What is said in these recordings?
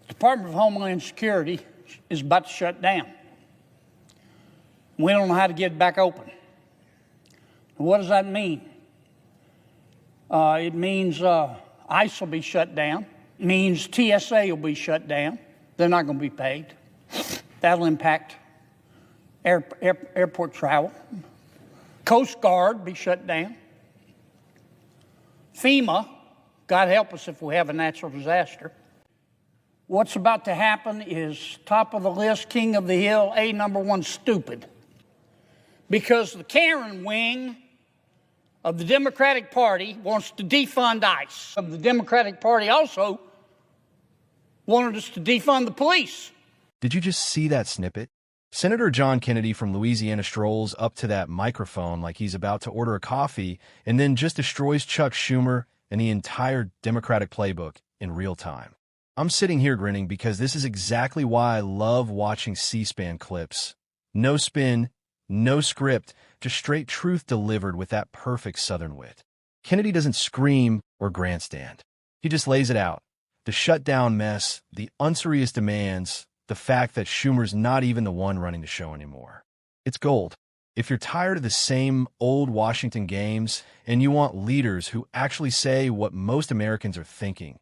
Department of Homeland Security is about to shut down. We don't know how to get it back open. What does that mean? It means ICE will be shut down. It means TSA will be shut down. They're not going to be paid. That'll impact airport travel. Coast Guard be shut down. FEMA, God help us if we have a natural disaster. What's about to happen is top of the list, king of the hill, number one, stupid. Because the Karen wing of the Democratic Party wants to defund ICE. The Democratic Party also wanted us to defund the police. Did you just see that snippet? Senator John Kennedy from Louisiana strolls up to that microphone like he's about to order a coffee and then just destroys Chuck Schumer and the entire Democratic playbook in real time. I'm sitting here grinning because this is exactly why I love watching C-SPAN clips. No spin, no script, just straight truth delivered with that perfect Southern wit. Kennedy doesn't scream or grandstand. He just lays it out. The shutdown mess, the unserious demands, the fact that Schumer's not even the one running the show anymore. It's gold. If you're tired of the same old Washington games and you want leaders who actually say what most Americans are thinking,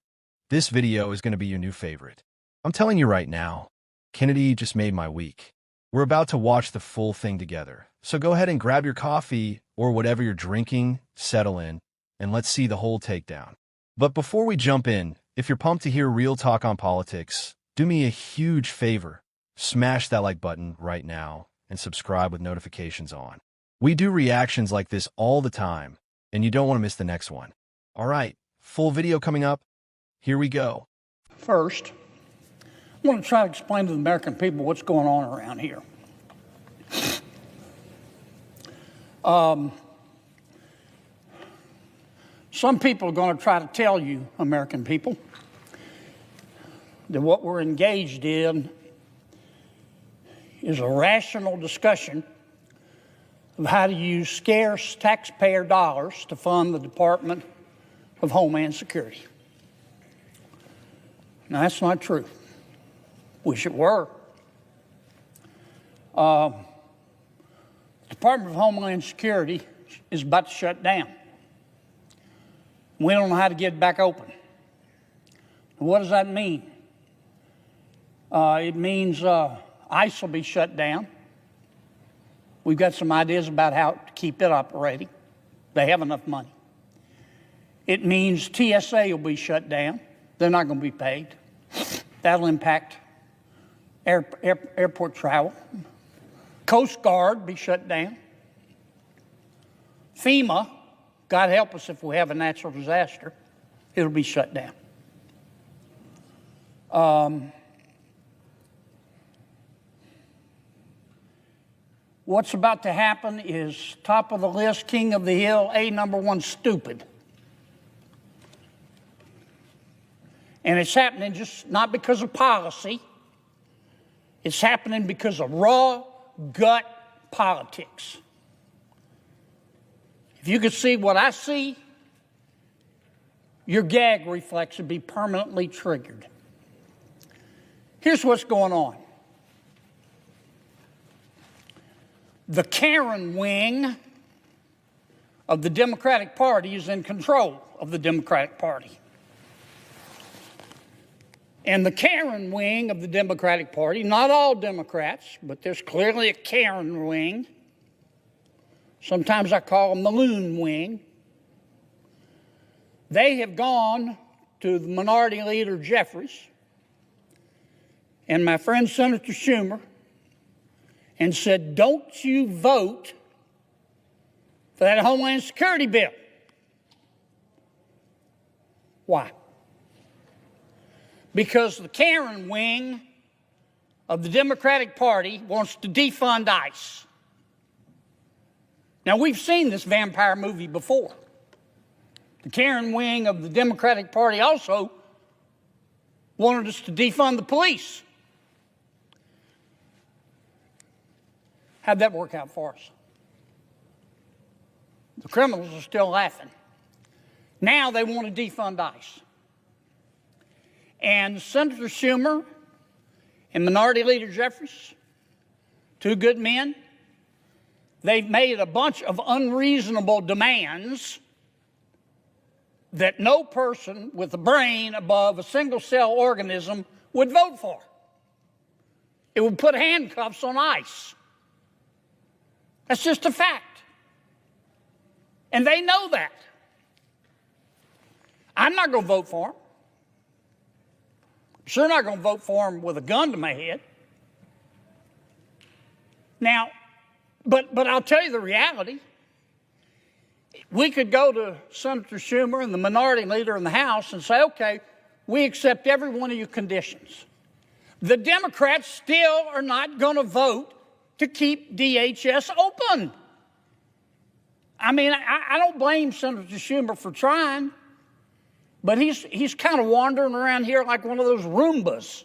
this video is going to be your new favorite. I'm telling you right now, Kennedy just made my week. We're about to watch the full thing together. So go ahead and grab your coffee or whatever you're drinking, settle in, and let's see the whole takedown. But before we jump in, if you're pumped to hear real talk on politics, do me a huge favor. Smash that like button right now and subscribe with notifications on. We do reactions like this all the time, and you don't want to miss the next one. All right, full video coming up. Here we go. First, I want to try to explain to the American people what's going on around here. Some people are going to try to tell you, American people, that what we're engaged in is a rational discussion of how to use scarce taxpayer dollars to fund the Department of Homeland Security. Now, that's not true. Wish it were. The Department of Homeland Security is about to shut down. We don't know how to get it back open. What does that mean? It means ICE will be shut down. We've got some ideas about how to keep it operating. They have enough money. It means TSA will be shut down. They're not going to be paid. That'll impact airport travel. Coast Guard be shut down. FEMA, God help us if we have a natural disaster, it'll be shut down. What's about to happen is top of the list, king of the hill, number one, stupid. And it's happening just not because of policy. It's happening because of raw gut politics. If you could see what I see, your gag reflex would be permanently triggered. Here's what's going on. The Karen wing of the Democratic Party is in control of the Democratic Party. And the Karen wing of the Democratic Party, not all Democrats, but there's clearly a Karen wing. Sometimes I call them the loon wing. They have gone to the Minority Leader Jeffries and my friend Senator Schumer and said, don't you vote for that Homeland Security bill. Why? Because the Karen wing of the Democratic Party wants to defund ICE. Now, we've seen this vampire movie before. The Karen wing of the Democratic Party also wanted us to defund the police. How'd that work out for us? The criminals are still laughing. Now they want to defund ICE. And Senator Schumer and Minority Leader Jeffries, two good men, they've made a bunch of unreasonable demands that no person with a brain above a single-cell organism would vote for. It would put handcuffs on ICE. That's just a fact. And they know that. I'm not going to vote for them. I'm sure not going to vote for them with a gun to my head. Now, but I'll tell you the reality. We could go to Senator Schumer and the minority leader in the House and say, okay, we accept every one of your conditions. The Democrats still are not going to vote to keep DHS open. I mean, I don't blame Senator Schumer for trying, but he's kind of wandering around here like one of those Roombas.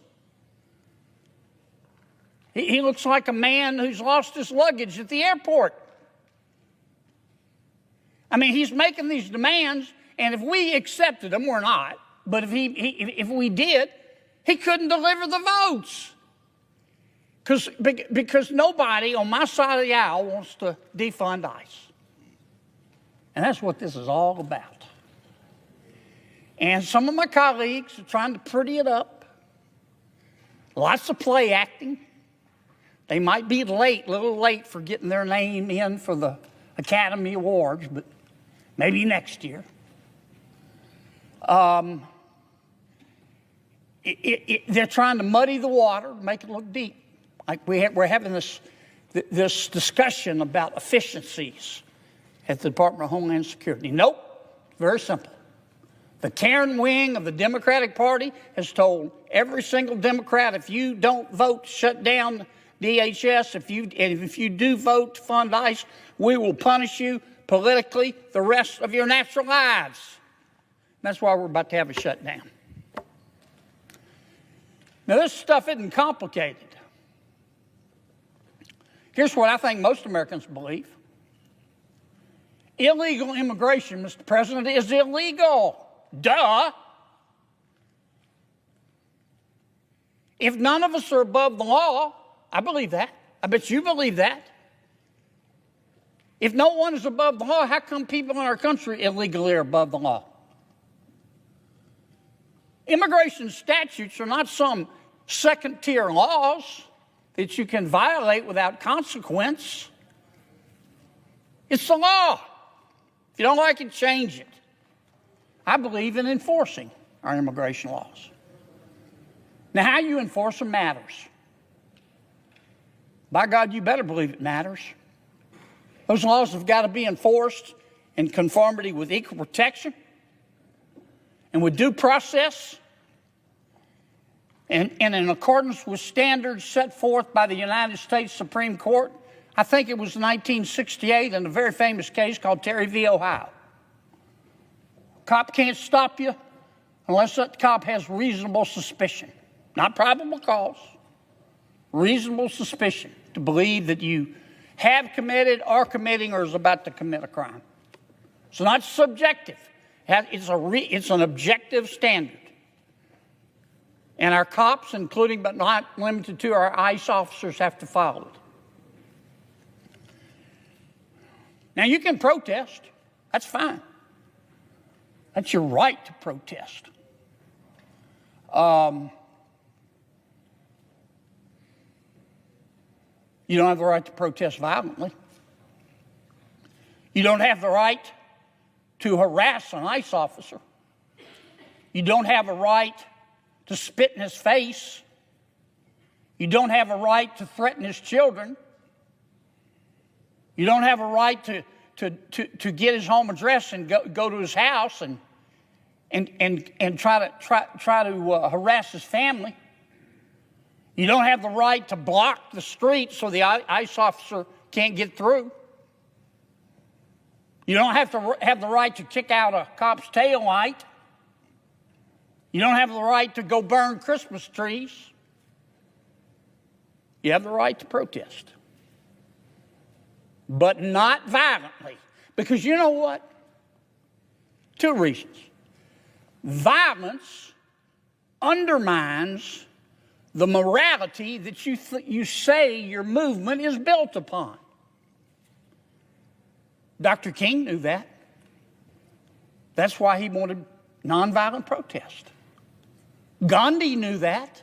He looks like a man who's lost his luggage at the airport. I mean, he's making these demands, and if we accepted them, we're not, but if we did, he couldn't deliver the votes. Because nobody on my side of the aisle wants to defund ICE. And that's what this is all about. And some of my colleagues are trying to pretty it up. Lots of play acting. They might be late, a little late for getting their name in for the Academy Awards, but maybe next year. They're trying to muddy the water, make it look deep. Like we're having this discussion about efficiencies at the Department of Homeland Security. Nope, very simple. The Karen wing of the Democratic Party has told every single Democrat, if you don't vote to shut down DHS, if you do vote to fund ICE, we will punish you politically the rest of your natural lives. That's why we're about to have a shutdown. Now, this stuff isn't complicated. Here's what I think most Americans believe. Illegal immigration, Mr. President, is illegal. Duh. If none of us are above the law, I believe that. I bet you believe that. If no one is above the law, how come people in our country illegally are above the law? Immigration statutes are not some second-tier laws that you can violate without consequence. It's the law. If you don't like it, change it. I believe in enforcing our immigration laws. Now, how you enforce them matters. By God, you better believe it matters. Those laws have got to be enforced in conformity with equal protection and with due process and in accordance with standards set forth by the United States Supreme Court. I think it was 1968 in a very famous case called Terry v. Ohio. Cop can't stop you unless that cop has reasonable suspicion, not probable cause, reasonable suspicion to believe that you have committed, are committing, or is about to commit a crime. It's not subjective. It's an objective standard. And our cops, including but not limited to our ICE officers, have to follow it. Now, you can protest. That's fine. That's your right to protest. You don't have the right to protest violently. You don't have the right to harass an ICE officer. You don't have a right to spit in his face. You don't have a right to threaten his children. You don't have a right to get his home address and go to his house and try to harass his family. You don't have the right to block the street so the ICE officer can't get through. You don't have the right to kick out a cop's tail light. You don't have the right to go burn Christmas trees. You have the right to protest, but not violently. Because you know what? Two reasons. Violence undermines the morality that you say your movement is built upon. Dr. King knew that. That's why he wanted nonviolent protest. Gandhi knew that.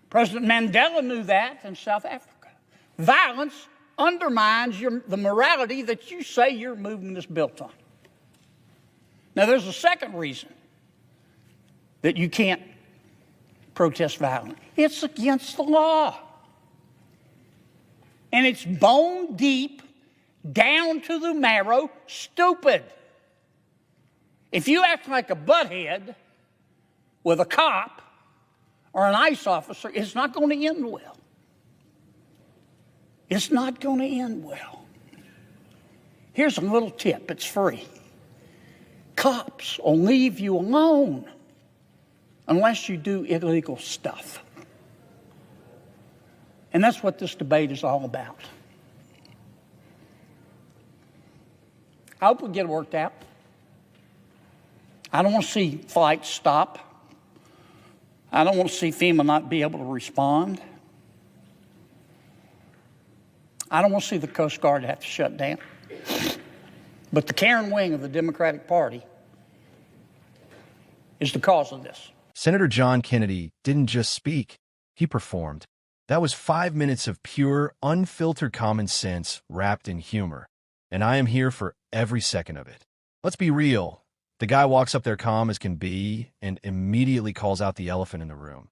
President Mandela knew that in South Africa. Violence undermines the morality that you say your movement is built on. Now, there's a second reason that you can't protest violently. It's against the law. And it's bone deep, down to the marrow, stupid. If you act like a butthead with a cop or an ICE officer, it's not going to end well. It's not going to end well. Here's a little tip. It's free. Cops will leave you alone unless you do illegal stuff. And that's what this debate is all about. I hope we get it worked out. I don't want to see flights stop. I don't want to see FEMA not be able to respond. I don't want to see the Coast Guard have to shut down. But the Karen wing of the Democratic Party is the cause of this. Senator John Kennedy didn't just speak, he performed. That was 5 minutes of pure, unfiltered common sense wrapped in humor. And I am here for every second of it. Let's be real. The guy walks up there calm as can be and immediately calls out the elephant in the room.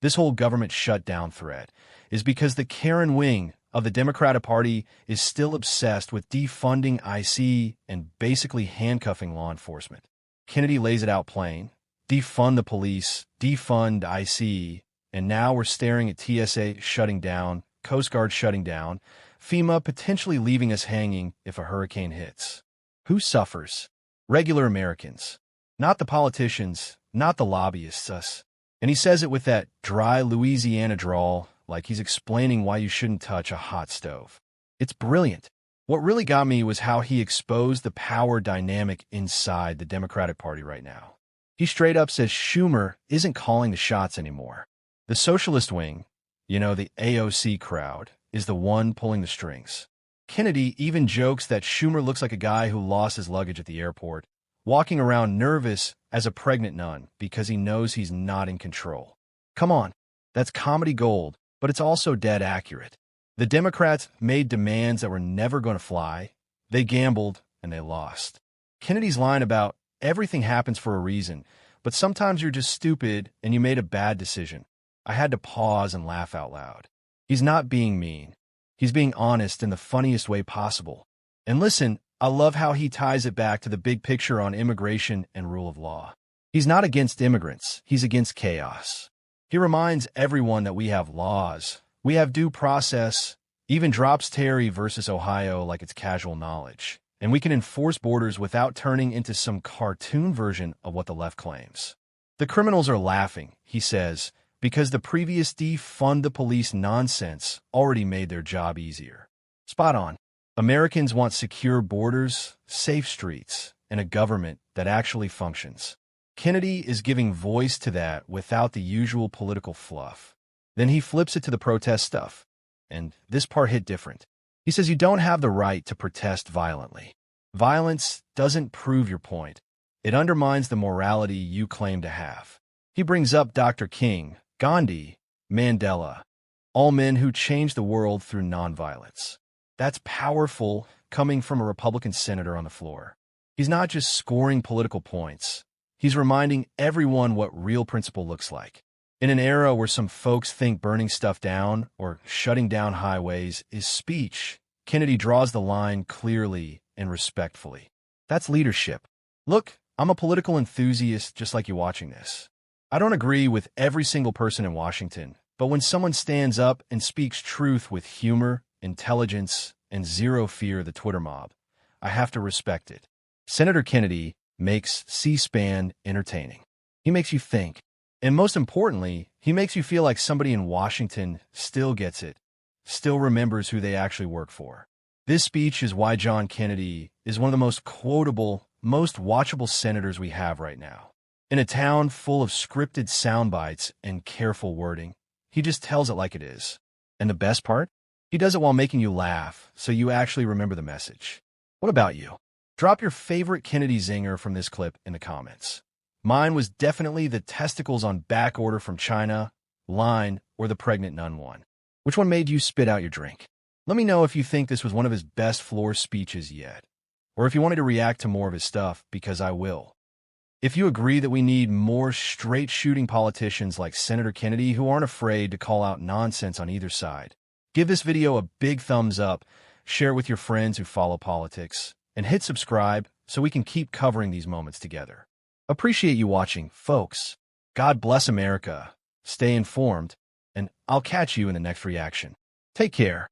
This whole government shutdown threat is because the Karen wing of the Democratic Party is still obsessed with defunding IC and basically handcuffing law enforcement. Kennedy lays it out plain. Defund the police, defund IC, and now we're staring at TSA shutting down, Coast Guard shutting down, FEMA potentially leaving us hanging if a hurricane hits. Who suffers? Regular Americans. Not the politicians, not the lobbyists, us. And he says it with that dry Louisiana drawl, like he's explaining why you shouldn't touch a hot stove. It's brilliant. What really got me was how he exposed the power dynamic inside the Democratic Party right now. He straight up says Schumer isn't calling the shots anymore. The socialist wing, the AOC crowd, is the one pulling the strings. Kennedy even jokes that Schumer looks like a guy who lost his luggage at the airport, walking around nervous as a pregnant nun because he knows he's not in control. Come on, that's comedy gold, but it's also dead accurate. The Democrats made demands that were never going to fly. They gambled, and they lost. Kennedy's line about everything happens for a reason, but sometimes you're just stupid and you made a bad decision. I had to pause and laugh out loud. He's not being mean. He's being honest in the funniest way possible. And listen, I love how he ties it back to the big picture on immigration and rule of law. He's not against immigrants. He's against chaos. He reminds everyone that we have laws. We have due process, even drops Terry versus Ohio like it's casual knowledge. And we can enforce borders without turning into some cartoon version of what the left claims. The criminals are laughing, he says, because the previous defund the police nonsense already made their job easier. Spot on. Americans want secure borders, safe streets, and a government that actually functions. Kennedy is giving voice to that without the usual political fluff. Then he flips it to the protest stuff. And this part hit different. He says you don't have the right to protest violently. Violence doesn't prove your point. It undermines the morality you claim to have. He brings up Dr. King, Gandhi, Mandela, all men who changed the world through nonviolence. That's powerful coming from a Republican senator on the floor. He's not just scoring political points. He's reminding everyone what real principle looks like. In an era where some folks think burning stuff down or shutting down highways is speech, Kennedy draws the line clearly and respectfully. That's leadership. Look, I'm a political enthusiast just like you watching this. I don't agree with every single person in Washington, but when someone stands up and speaks truth with humor, intelligence, and zero fear of the Twitter mob, I have to respect it. Senator Kennedy makes C-SPAN entertaining. He makes you think. And most importantly, he makes you feel like somebody in Washington still gets it, still remembers who they actually work for. This speech is why John Kennedy is one of the most quotable, most watchable senators we have right now. In a town full of scripted sound bites and careful wording, he just tells it like it is. And the best part? He does it while making you laugh, so you actually remember the message. What about you? Drop your favorite Kennedy zinger from this clip in the comments. Mine was definitely the testicles on back order from China, line, or the pregnant nun one. Which one made you spit out your drink? Let me know if you think this was one of his best floor speeches yet, or if you wanted to react to more of his stuff, because I will. If you agree that we need more straight-shooting politicians like Senator Kennedy who aren't afraid to call out nonsense on either side, give this video a big thumbs up, share it with your friends who follow politics, and hit subscribe so we can keep covering these moments together. Appreciate you watching, folks. God bless America. Stay informed, and I'll catch you in the next reaction. Take care.